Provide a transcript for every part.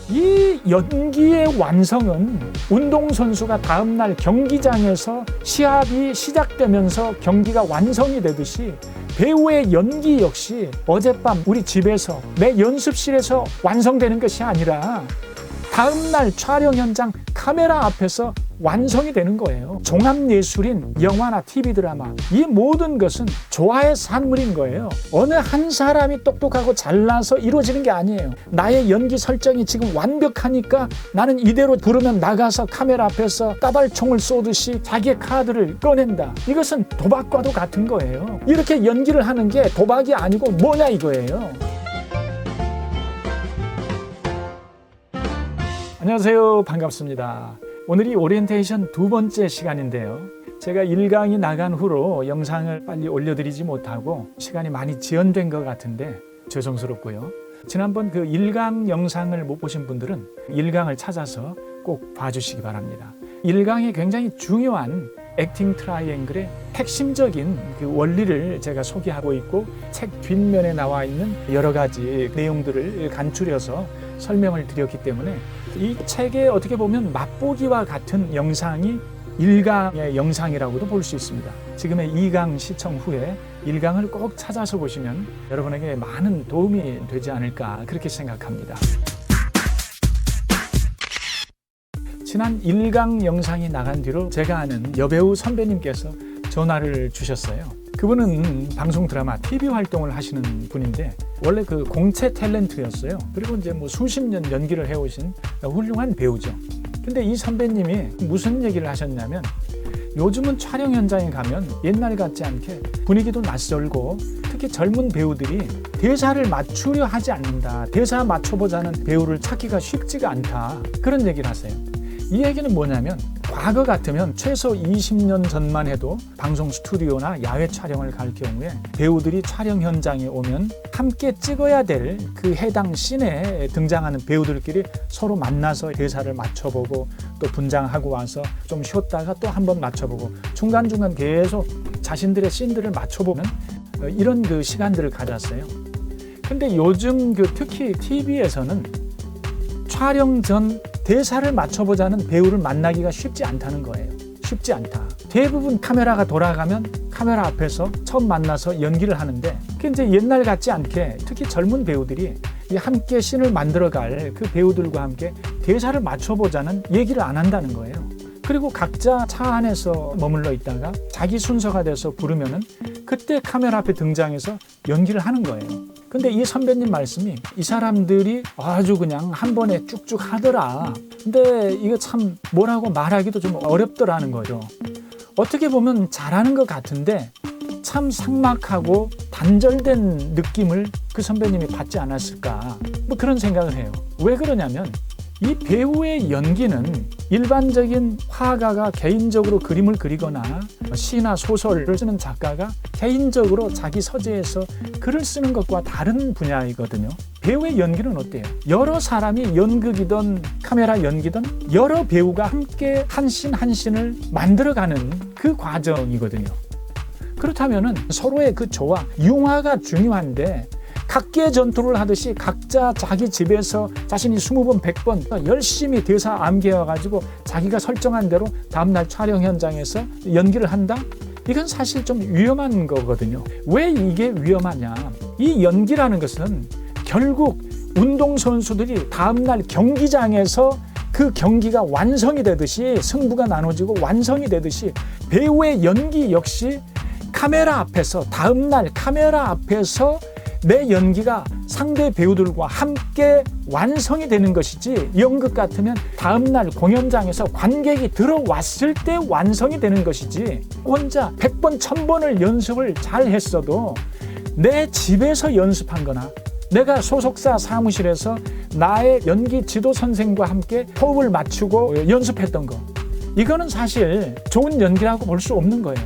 이 연기의 완성은 운동선수가 다음날 경기장에서 시합이 시작되면서 경기가 완성이 되듯이 배우의 연기 역시 어젯밤 우리 집에서 내 연습실에서 완성되는 것이 아니라 다음날 촬영 현장 카메라 앞에서 완성이 되는 거예요. 종합예술인 영화나 TV 드라마, 이 모든 것은 조화의 산물인 거예요. 어느 한 사람이 똑똑하고 잘나서 이루어지는 게 아니에요. 나의 연기 설정이 지금 완벽하니까 나는 이대로 부르면 나가서 카메라 앞에서 까발총을 쏘듯이 자기의 카드를 꺼낸다. 이것은 도박과도 같은 거예요. 이렇게 연기를 하는 게 도박이 아니고 뭐냐 이거예요. 안녕하세요. 반갑습니다. 오늘이 오리엔테이션 두 번째 시간인데요. 제가 1강이 나간 후로 영상을 빨리 올려드리지 못하고 시간이 많이 지연된 것 같은데 죄송스럽고요. 지난번 그 1강 영상을 못 보신 분들은 1강을 찾아서 꼭 봐주시기 바랍니다. 1강이 굉장히 중요한 액팅 트라이앵글의 핵심적인 그 원리를 제가 소개하고 있고 책 뒷면에 나와 있는 여러 가지 내용들을 간추려서 설명을 드렸기 때문에 이 책에 어떻게 보면 맛보기와 같은 영상이 1강의 영상이라고도 볼 수 있습니다. 지금의 2강 시청 후에 1강을 꼭 찾아서 보시면 여러분에게 많은 도움이 되지 않을까 그렇게 생각합니다. 지난 1강 영상이 나간 뒤로 제가 아는 여배우 선배님께서 전화를 주셨어요. 그분은 방송 드라마 TV 활동을 하시는 분인데 원래 그 공채 탤런트였어요. 그리고 이제 뭐 수십 년 연기를 해오신 훌륭한 배우죠. 근데 이 선배님이 무슨 얘기를 하셨냐면 요즘은 촬영 현장에 가면 옛날 같지 않게 분위기도 낯설고 특히 젊은 배우들이 대사를 맞추려 하지 않는다. 대사 맞춰보자는 배우를 찾기가 쉽지가 않다. 그런 얘기를 하세요. 이 얘기는 뭐냐면 과거 같으면 최소 20년 전만 해도 방송 스튜디오나 야외 촬영을 갈 경우에 배우들이 촬영 현장에 오면 함께 찍어야 될 그 해당 씬에 등장하는 배우들끼리 서로 만나서 대사를 맞춰보고 또 분장하고 와서 좀 쉬었다가 또 한 번 맞춰보고 중간중간 계속 자신들의 씬들을 맞춰보면 이런 그 시간들을 가졌어요. 근데 요즘 그 특히 TV에서는 촬영 전 대사를 맞춰보자는 배우를 만나기가 쉽지 않다는 거예요. 쉽지 않다. 대부분 카메라가 돌아가면 카메라 앞에서 처음 만나서 연기를 하는데 그게 이제 옛날 같지 않게 특히 젊은 배우들이 함께 씬을 만들어갈 그 배우들과 함께 대사를 맞춰보자는 얘기를 안 한다는 거예요. 그리고 각자 차 안에서 머물러 있다가 자기 순서가 돼서 부르면은 그때 카메라 앞에 등장해서 연기를 하는 거예요. 근데 이 선배님 말씀이 이 사람들이 아주 그냥 한 번에 쭉쭉 하더라. 근데 이거 참 뭐라고 말하기도 좀 어렵더라는 거죠. 어떻게 보면 잘하는 것 같은데 참 삭막하고 단절된 느낌을 그 선배님이 받지 않았을까. 뭐 그런 생각을 해요. 왜 그러냐면 이 배우의 연기는 일반적인 화가가 개인적으로 그림을 그리거나 시나 소설을 쓰는 작가가 개인적으로 자기 서재에서 글을 쓰는 것과 다른 분야이거든요. 배우의 연기는 어때요? 여러 사람이 연극이든 카메라 연기든 여러 배우가 함께 한 씬 한 씬을 만들어가는 그 과정이거든요. 그렇다면 서로의 그 조화, 융화가 중요한데 각계 전투를 하듯이 각자 자기 집에서 자신이 20번, 100번 열심히 대사 암기해가지고 자기가 설정한 대로 다음날 촬영 현장에서 연기를 한다? 이건 사실 좀 위험한 거거든요. 왜 이게 위험하냐? 이 연기라는 것은 결국 운동선수들이 다음날 경기장에서 그 경기가 완성이 되듯이 승부가 나눠지고 완성이 되듯이 배우의 연기 역시 카메라 앞에서 다음날 카메라 앞에서 내 연기가 상대 배우들과 함께 완성이 되는 것이지 연극 같으면 다음날 공연장에서 관객이 들어왔을 때 완성이 되는 것이지 혼자 100번, 1000번을 연습을 잘 했어도 내 집에서 연습한 거나 내가 소속사 사무실에서 나의 연기 지도 선생과 함께 호흡을 맞추고 연습했던 거 이거는 사실 좋은 연기라고 볼 수 없는 거예요.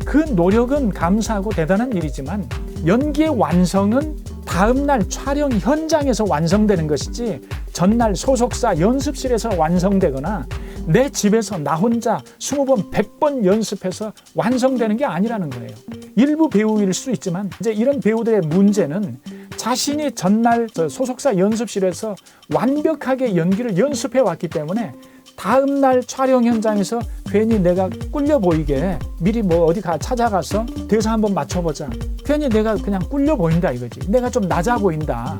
그 노력은 감사하고 대단한 일이지만 연기의 완성은 다음날 촬영 현장에서 완성되는 것이지 전날 소속사 연습실에서 완성되거나 내 집에서 나 혼자 20번, 100번 연습해서 완성되는 게 아니라는 거예요. 일부 배우일 수 있지만 이제 이런 배우들의 문제는 자신이 전날 소속사 연습실에서 완벽하게 연기를 연습해 왔기 때문에 다음날 촬영 현장에서 괜히 내가 꿀려 보이게 미리 뭐 어디 찾아가서 대사 한번 맞춰보자. 괜히 내가 그냥 꿀려 보인다 이거지. 내가 좀 낮아 보인다.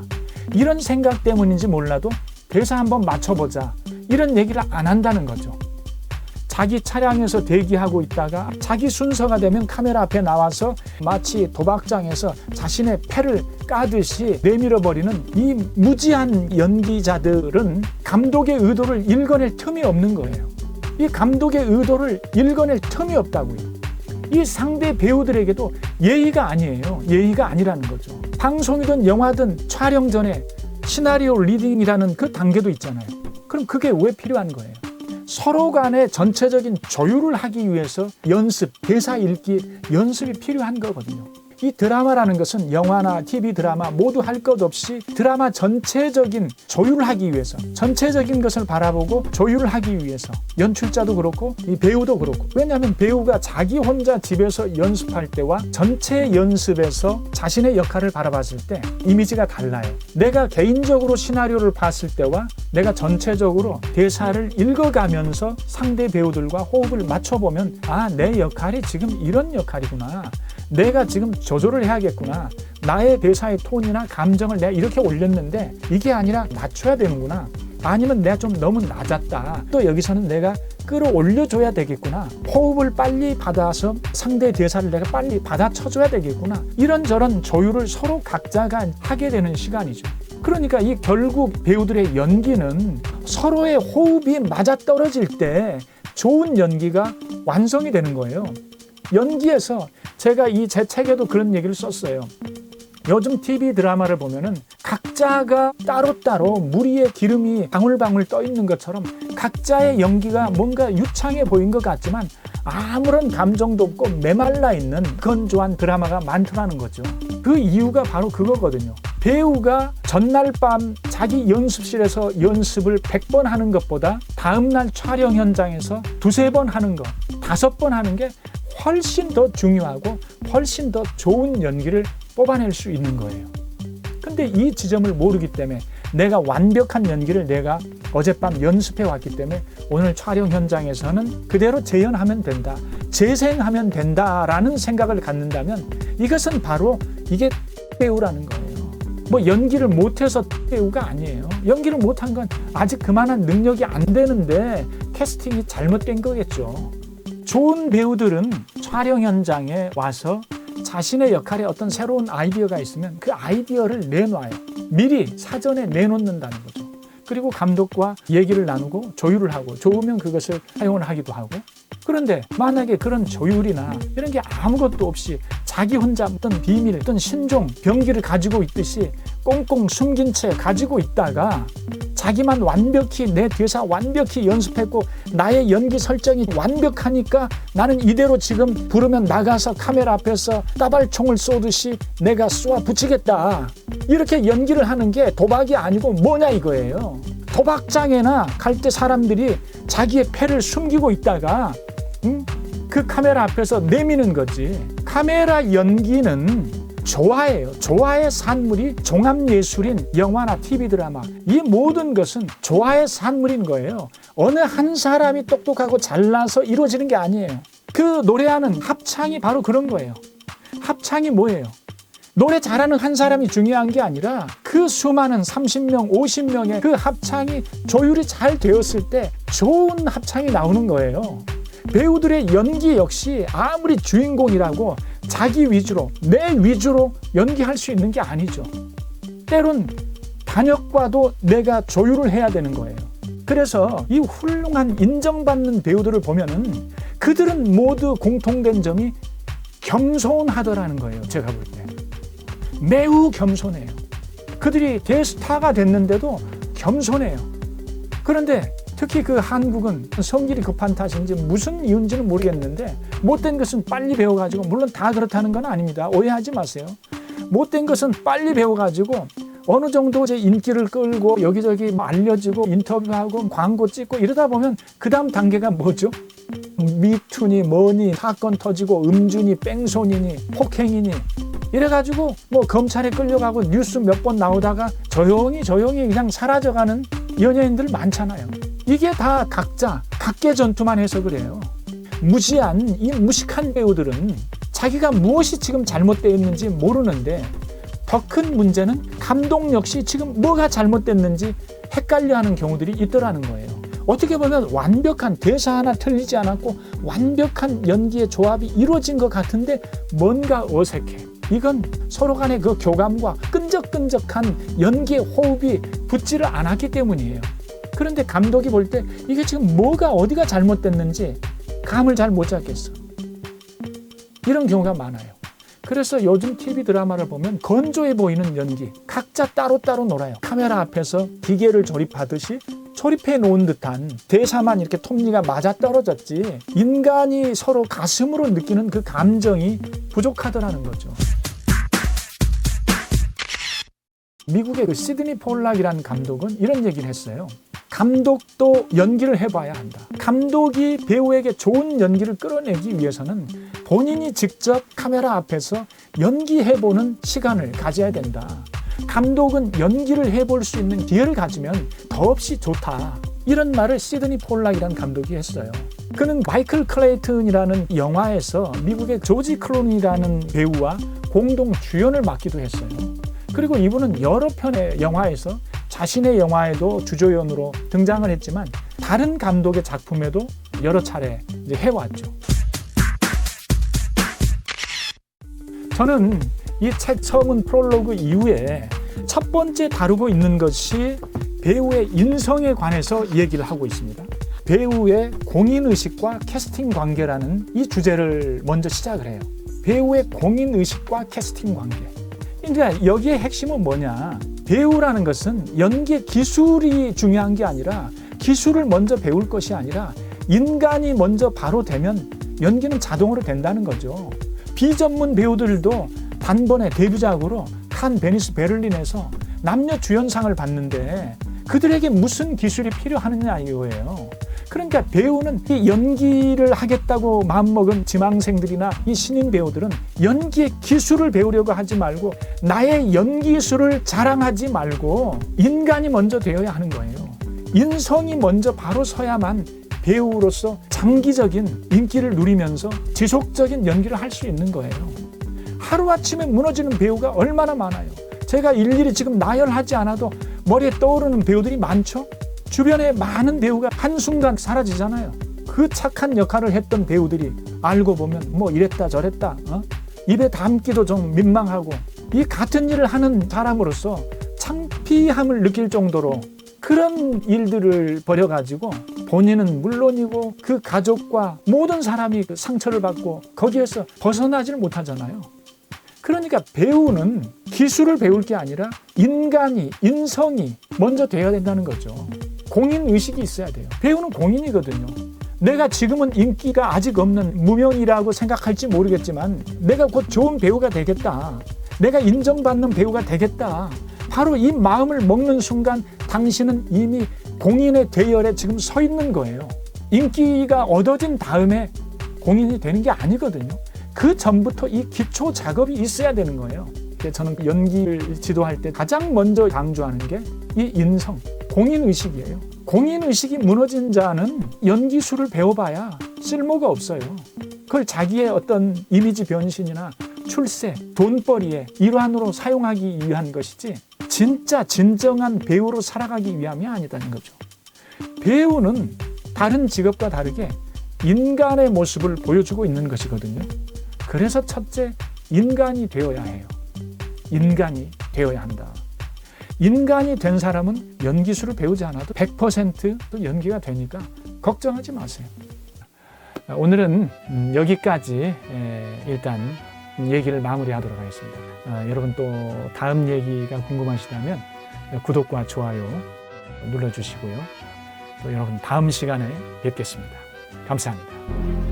이런 생각 때문인지 몰라도 대사 한번 맞춰보자. 이런 얘기를 안 한다는 거죠. 자기 차량에서 대기하고 있다가 자기 순서가 되면 카메라 앞에 나와서 마치 도박장에서 자신의 패를 까듯이 내밀어버리는 이 무지한 연기자들은 감독의 의도를 읽어낼 틈이 없는 거예요. 이 감독의 의도를 읽어낼 틈이 없다고요. 이 상대 배우들에게도 예의가 아니에요. 예의가 아니라는 거죠. 방송이든 영화든 촬영 전에 시나리오 리딩이라는 그 단계도 있잖아요. 그럼 그게 왜 필요한 거예요? 서로 간의 전체적인 조율을 하기 위해서 연습, 대사 읽기 연습이 필요한 거거든요. 이 드라마라는 것은 영화나 TV 드라마 모두 할 것 없이 드라마 전체적인 조율을 하기 위해서, 전체적인 것을 바라보고 조율을 하기 위해서 연출자도 그렇고 이 배우도 그렇고, 왜냐하면 배우가 자기 혼자 집에서 연습할 때와 전체 연습에서 자신의 역할을 바라봤을 때 이미지가 달라요. 내가 개인적으로 시나리오를 봤을 때와 내가 전체적으로 대사를 읽어가면서 상대 배우들과 호흡을 맞춰보면 아, 내 역할이 지금 이런 역할이구나. 내가 지금 조절을 해야겠구나. 나의 대사의 톤이나 감정을 내가 이렇게 올렸는데 이게 아니라 낮춰야 되는구나. 아니면 내가 좀 너무 낮았다. 또 여기서는 내가 끌어올려줘야 되겠구나. 호흡을 빨리 받아서 상대 대사를 내가 빨리 받아쳐줘야 되겠구나. 이런저런 조율을 서로 각자가 하게 되는 시간이죠. 그러니까 이 결국 배우들의 연기는 서로의 호흡이 맞아떨어질 때 좋은 연기가 완성이 되는 거예요. 연기에서 제가 제 책에도 그런 얘기를 썼어요. 요즘 TV 드라마를 보면은 각자가 따로따로 물 위에 기름이 방울방울 떠 있는 것처럼 각자의 연기가 뭔가 유창해 보인 것 같지만 아무런 감정도 없고 메말라 있는 건조한 드라마가 많더라는 거죠. 그 이유가 바로 그거거든요. 배우가 전날 밤 자기 연습실에서 연습을 100번 하는 것보다 다음날 촬영 현장에서 2-3번 하는 것, 5번 하는 게 훨씬 더 중요하고 훨씬 더 좋은 연기를 뽑아낼 수 있는 거예요. 근데 이 지점을 모르기 때문에 내가 완벽한 연기를 내가 어젯밤 연습해 왔기 때문에 오늘 촬영 현장에서는 그대로 재현하면 된다, 재생하면 된다라는 생각을 갖는다면 이것은 바로 이게 배우라는 거예요. 뭐 연기를 못해서 배우가 아니에요. 연기를 못한 건 아직 그만한 능력이 안 되는데 캐스팅이 잘못된 거겠죠. 좋은 배우들은 촬영 현장에 와서 자신의 역할에 어떤 새로운 아이디어가 있으면 그 아이디어를 내놔요. 미리 사전에 내놓는다는 거죠. 그리고 감독과 얘기를 나누고 조율을 하고 좋으면 그것을 사용을 하기도 하고. 그런데 만약에 그런 조율이나 이런 게 아무것도 없이 자기 혼자 어떤 비밀, 어떤 신종, 병기를 가지고 있듯이 꽁꽁 숨긴 채 가지고 있다가 자기만 완벽히 내 대사 완벽히 연습했고 나의 연기 설정이 완벽하니까 나는 이대로 지금 부르면 나가서 카메라 앞에서 따발총을 쏘듯이 내가 쏘아 붙이겠다. 이렇게 연기를 하는 게 도박이 아니고 뭐냐 이거예요. 도박장에나 갈 때 사람들이 자기의 패를 숨기고 있다가 그 카메라 앞에서 내미는 거지. 카메라 연기는 조화예요. 조화의 산물이 종합예술인 영화나 TV 드라마, 이 모든 것은 조화의 산물인 거예요. 어느 한 사람이 똑똑하고 잘나서 이루어지는 게 아니에요. 그 노래하는 합창이 바로 그런 거예요. 합창이 뭐예요? 노래 잘하는 한 사람이 중요한 게 아니라 그 수많은 30명, 50명의 그 합창이 조율이 잘 되었을 때 좋은 합창이 나오는 거예요. 배우들의 연기 역시 아무리 주인공이라고 자기 위주로, 내 위주로 연기할 수 있는 게 아니죠. 때론 단역과도 내가 조율을 해야 되는 거예요. 그래서 이 훌륭한 인정받는 배우들을 보면은 그들은 모두 공통된 점이 겸손하더라는 거예요. 제가 볼 때. 매우 겸손해요. 그들이 대스타가 됐는데도 겸손해요. 그런데 특히 그 한국은 성질이 급한 탓인지 무슨 이유인지는 모르겠는데 못된 것은 빨리 배워가지고, 물론 다 그렇다는 건 아닙니다. 오해하지 마세요. 못된 것은 빨리 배워가지고 어느 정도 이제 인기를 끌고 여기저기 알려지고 인터뷰하고 광고 찍고 이러다 보면 그 다음 단계가 뭐죠? 미투니 뭐니 사건 터지고 음주니 뺑소니니 폭행이니 이래가지고 뭐 검찰에 끌려가고 뉴스 몇 번 나오다가 조용히 그냥 사라져가는 연예인들 많잖아요. 이게 다 각자 각계 전투만 해서 그래요. 무지한 이 무식한 배우들은 자기가 무엇이 지금 잘못되어 있는지 모르는데 더 큰 문제는 감독 역시 지금 뭐가 잘못됐는지 헷갈려하는 경우들이 있더라는 거예요. 어떻게 보면 완벽한 대사 하나 틀리지 않았고 완벽한 연기의 조합이 이루어진 것 같은데 뭔가 어색해. 이건 서로 간의 그 교감과 끈적끈적한 연기의 호흡이 붙지를 않았기 때문이에요. 그런데 감독이 볼 때 이게 지금 뭐가 어디가 잘못됐는지 감을 잘 못 잡겠어. 이런 경우가 많아요. 그래서 요즘 TV 드라마를 보면 건조해 보이는 연기, 각자 따로따로 놀아요. 카메라 앞에서 기계를 조립하듯이 조립해 놓은 듯한 대사만 이렇게 톱니가 맞아 떨어졌지 인간이 서로 가슴으로 느끼는 그 감정이 부족하더라는 거죠. 미국의 그 시드니 폴락이라는 감독은 이런 얘기를 했어요. 감독도 연기를 해봐야 한다. 감독이 배우에게 좋은 연기를 끌어내기 위해서는 본인이 직접 카메라 앞에서 연기해보는 시간을 가져야 된다. 감독은 연기를 해볼 수 있는 기회를 가지면 더없이 좋다. 이런 말을 시드니 폴락이라는 감독이 했어요. 그는 마이클 클레이튼이라는 영화에서 미국의 조지 클루니라는 배우와 공동 주연을 맡기도 했어요. 그리고 이분은 여러 편의 영화에서 자신의 영화에도 주조연으로 등장을 했지만 다른 감독의 작품에도 여러 차례 이제 해왔죠. 저는 이 책 서문 프롤로그 이후에 첫 번째 다루고 있는 것이 배우의 인성에 관해서 얘기를 하고 있습니다. 배우의 공인의식과 캐스팅 관계라는 이 주제를 먼저 시작을 해요. 배우의 공인의식과 캐스팅 관계. 그러니까 여기에 핵심은 뭐냐? 배우라는 것은 연기의 기술이 중요한 게 아니라 기술을 먼저 배울 것이 아니라 인간이 먼저 바로 되면 연기는 자동으로 된다는 거죠. 비전문 배우들도 단번에 데뷔작으로 칸, 베니스, 베를린에서 남녀 주연상을 받는데 그들에게 무슨 기술이 필요하느냐 이거예요. 그러니까 배우는 이 연기를 하겠다고 마음먹은 지망생들이나 이 신인 배우들은 연기의 기술을 배우려고 하지 말고 나의 연기술을 자랑하지 말고 인간이 먼저 되어야 하는 거예요. 인성이 먼저 바로 서야만 배우로서 장기적인 인기를 누리면서 지속적인 연기를 할 수 있는 거예요. 하루아침에 무너지는 배우가 얼마나 많아요. 제가 일일이 지금 나열하지 않아도 머리에 떠오르는 배우들이 많죠. 주변에 많은 배우가 한순간 사라지잖아요. 그 착한 역할을 했던 배우들이 알고 보면 뭐 이랬다 저랬다 입에 담기도 좀 민망하고 이 같은 일을 하는 사람으로서 창피함을 느낄 정도로 그런 일들을 벌여가지고 본인은 물론이고 그 가족과 모든 사람이 그 상처를 받고 거기에서 벗어나지를 못하잖아요. 그러니까 배우는 기술을 배울 게 아니라 인성이 먼저 돼야 된다는 거죠. 공인의식이 있어야 돼요. 배우는 공인이거든요. 내가 지금은 인기가 아직 없는 무명이라고 생각할지 모르겠지만 내가 곧 좋은 배우가 되겠다. 내가 인정받는 배우가 되겠다. 바로 이 마음을 먹는 순간 당신은 이미 공인의 대열에 지금 서 있는 거예요. 인기가 얻어진 다음에 공인이 되는 게 아니거든요. 그 전부터 이 기초 작업이 있어야 되는 거예요. 저는 연기를 지도할 때 가장 먼저 강조하는 게 이 인성, 공인의식이에요. 공인의식이 무너진 자는 연기술을 배워봐야 쓸모가 없어요. 그걸 자기의 어떤 이미지 변신이나 출세, 돈벌이의 일환으로 사용하기 위한 것이지 진짜 진정한 배우로 살아가기 위함이 아니다는 거죠. 배우는 다른 직업과 다르게 인간의 모습을 보여주고 있는 것이거든요. 그래서 첫째, 인간이 되어야 해요. 인간이 되어야 한다. 인간이 된 사람은 연기술을 배우지 않아도 100% 연기가 되니까 걱정하지 마세요. 오늘은 여기까지 일단 얘기를 마무리하도록 하겠습니다. 여러분 또 다음 얘기가 궁금하시다면 구독과 좋아요 눌러주시고요. 또 여러분 다음 시간에 뵙겠습니다. 감사합니다.